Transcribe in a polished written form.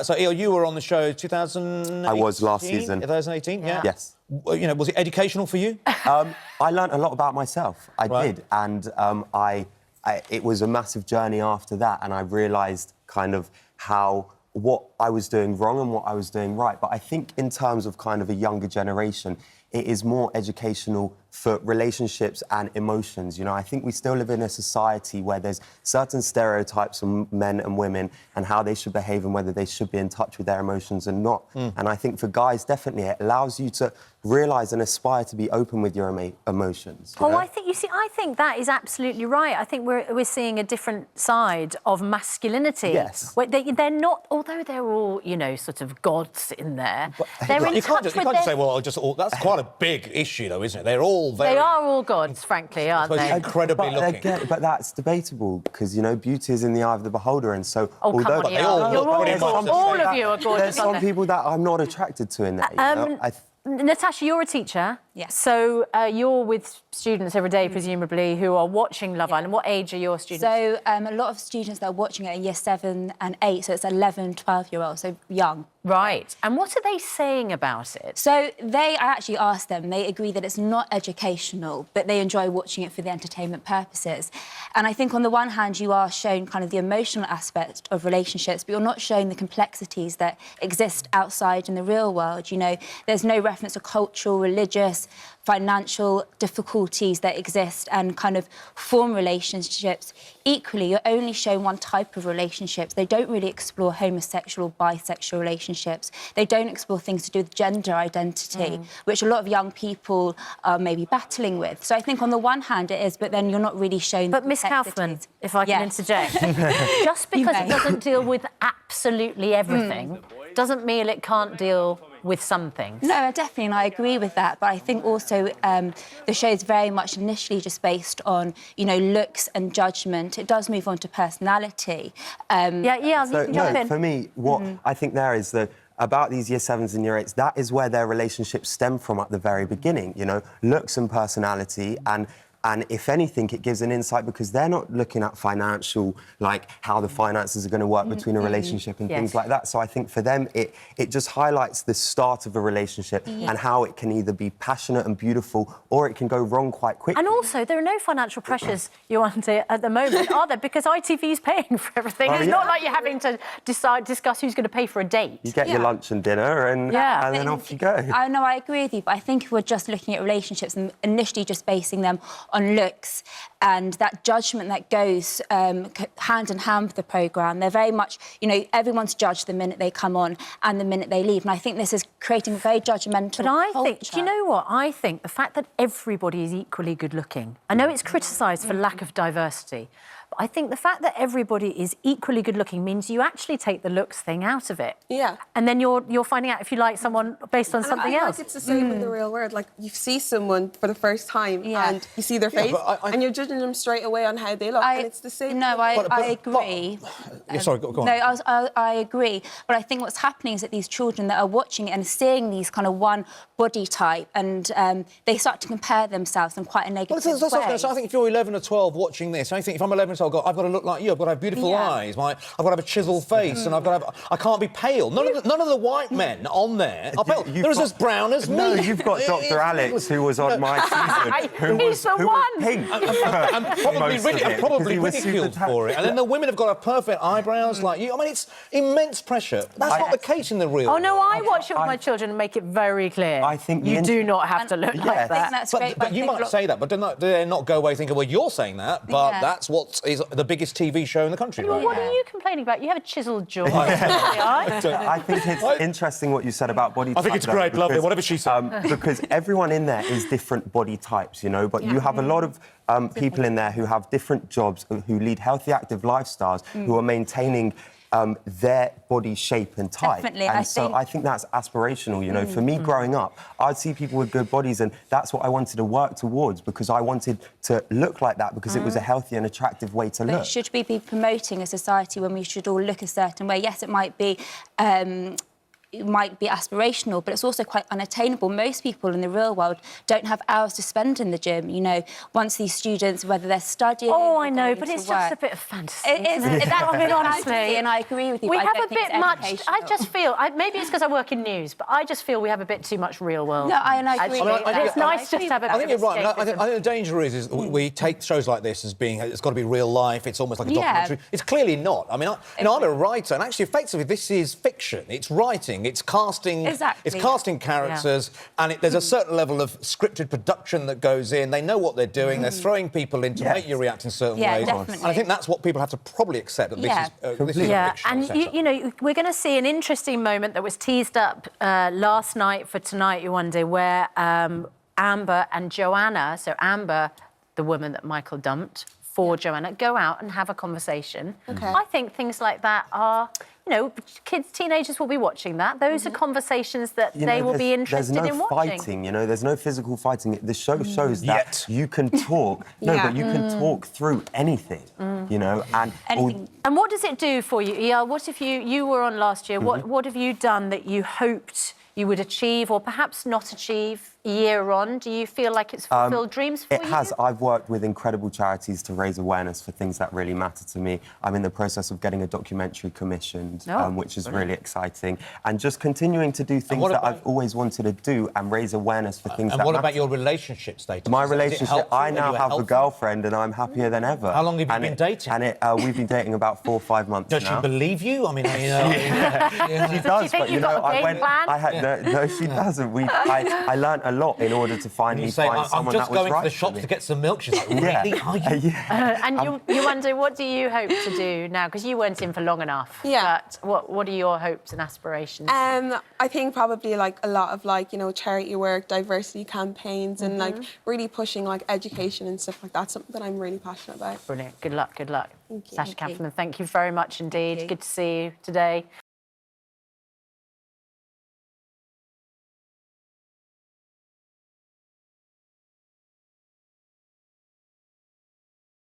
So, Eyal, you were on the show 2018? I was last season. 2018, yeah? Yes. You know, was it educational for you? I learnt a lot about myself. I did. And it was a massive journey after that, and I realised kind of what I was doing wrong and what I was doing right. But I think in terms of kind of a younger generation, it is more educational for relationships and emotions. You know, I think we still live in a society where there's certain stereotypes of men and women and how they should behave and whether they should be in touch with their emotions and not. And I think for guys, definitely, it allows you to realise and aspire to be open with your emotions. You know? I think that is absolutely right. I think we're seeing a different side of masculinity. Yes. Where they're not, although they're all, you know, sort of gods in there. They're in you touch can't with just say, well, that's quite a big issue, though, isn't it? They're all very... They are all gods, frankly, aren't they? Incredibly looking. Again, but that's debatable because, you know, beauty is in the eye of the beholder, and so... Oh, come on, all of you are gorgeous. There's some people that I'm not attracted to in that. You know? Natasha, you're a teacher. Yes. So you're with students every day, presumably, who are watching Love Island. What age are your students? So a lot of students that are watching it are year 7 and 8, so it's 11, 12-year-olds, so young. Right. And what are they saying about it? So I actually asked them, they agree that it's not educational, but they enjoy watching it for the entertainment purposes. And I think on the one hand, you are shown kind of the emotional aspect of relationships, but you're not shown the complexities that exist outside in the real world. You know, there's no reference to cultural, religious, financial difficulties that exist and kind of form relationships. Equally, you're only shown one type of relationships. They don't really explore homosexual, bisexual relationships. They don't explore things to do with gender identity, which a lot of young people are maybe battling with. So I think on the one hand it is, but then you're not really shown... But Miss Kaufman, if I can interject, just because it doesn't deal with absolutely everything doesn't mean it can't deal with some things. No, definitely, and I agree with that. But I think also the show is very much initially just based on, you know, looks and judgment. It does move on to personality. For me, what I think there is about these year 7s and year 8s, that is where their relationships stem from at the very beginning, you know, looks and personality, and if anything, it gives an insight because they're not looking at financial, like how the finances are going to work between a relationship and things like that. So I think for them, it just highlights the start of a relationship and how it can either be passionate and beautiful or it can go wrong quite quickly. And also, there are no financial pressures, Yewande, at the moment, are there? Because ITV is paying for everything. It's not like you're having to discuss who's going to pay for a date. You get your lunch and dinner and then off you go. I know, I agree with you, but I think if we're just looking at relationships and initially just basing them on looks and that judgment that goes hand in hand with the programme. They're very much, you know, everyone's judged the minute they come on and the minute they leave. And I think this is creating a very judgmental culture. Do you know what? I think the fact that everybody is equally good-looking, I know it's criticised for lack of diversity, but I think the fact that everybody is equally good-looking means you actually take the looks thing out of it. Yeah. And then you're finding out if you like someone based on something else. I think it's the same in the real world. Like, you see someone for the first time and you see their face and you're judging them straight away on how they look, and it's the same. No, I agree. Sorry, go on. No, I agree. But I think what's happening is that these children that are watching it and seeing these kind of one body type and they start to compare themselves in quite a negative way. So I think if you're 11 or 12 watching this, I think if I'm 11 or 12, I've got to look like you, I've got to have beautiful eyes, I've got to have a chiseled face, and I can't be pale. None of the white men on there are pale. They're as brown as me. No, you've got Dr. Alex, who was on my season, He's the one. Pink. and probably ridiculed for it. And then the women have got to have perfect eyebrows like you. I mean, it's immense pressure. That's not the case in the real world. Oh, no, I watch it with my children and make it very clear. I think you do not have to look like that. I think that's great, but you might say that, but do they not go away thinking, well, you're saying that, but that's what is the biggest TV show in the country right now. What are you complaining about? You have a chiselled jaw. I think it's interesting what you said about body type. I think it's great, lovely, whatever she said. Because everyone in there is different body types, you know, but you have a lot of people in there who have different jobs, who lead healthy, active lifestyles, who are maintaining their body shape and type. Definitely, and I think that's aspirational, you know. For me, growing up, I'd see people with good bodies and that's what I wanted to work towards because I wanted to look like that because it was a healthy and attractive way to look. Should we be promoting a society when we should all look a certain way? Yes, it might be it might be aspirational, but it's also quite unattainable. Most people in the real world don't have hours to spend in the gym. You know, once these students, whether they're studying... Oh, I know, but it's just a bit of fantasy. It is. I mean, honestly. And I agree with you. We I have don't a think bit it's much... educational. I just feel... maybe it's because I work in news, but I just feel we have a bit too much real world. No, I agree with that. It's nice just to have a bit I think you're right. I think the danger is we take shows like this as being, it's got to be real life, it's almost like a documentary. It's clearly not. I mean, I'm a writer, and actually, effectively, this is fiction. It's writing, it's casting... Exactly. It's casting characters, and there's a certain level of scripted production that goes in. They know what they're doing. They're throwing people in to make you react in certain ways. Definitely. And I think that's what people have to probably accept, that this is a fictional and setup. you know, we're going to see an interesting moment that was teased up last night for tonight, Yewande, where Amber and Joanna, so Amber, the woman that Michael dumped, for Joanna, go out and have a conversation. Okay. I think things like that are... You know, kids, teenagers will be watching that. Those are conversations that they will be interested in watching. There's no fighting, you know, there's no physical fighting. The show shows that you can talk. No, but you can talk through anything, you know, and... And what does it do for you, Eyal? What if you were on last year, what have you done that you hoped you would achieve or perhaps not achieve a year on? Do you feel like it's fulfilled dreams for you? It has. I've worked with incredible charities to raise awareness for things that really matter to me. I'm in the process of getting a documentary commissioned, which is really exciting. And just continuing to do things that I've always wanted to do and raise awareness for things that matter. And what about your relationship status? My relationship, I now have a girlfriend and I'm happier than ever. How long have you been dating? And we've been dating about 4 or 5 months now. Does she believe you? I mean, you know... She does, but you know, no, she doesn't. I learnt a lot in order to finally find someone that was right for me. I'm just going to the shops to get some milk. She's like, really? Are you? And Yewande, what do you hope to do now? Because you weren't in for long enough. Yeah. But what are your hopes and aspirations? I think probably like a lot of like, you know, charity work, diversity campaigns, and like really pushing like education and stuff like that. Something that I'm really passionate about. Brilliant. Good luck. Good luck. Thank you. Natasha Kaufman, thank you very much indeed. Good to see you today.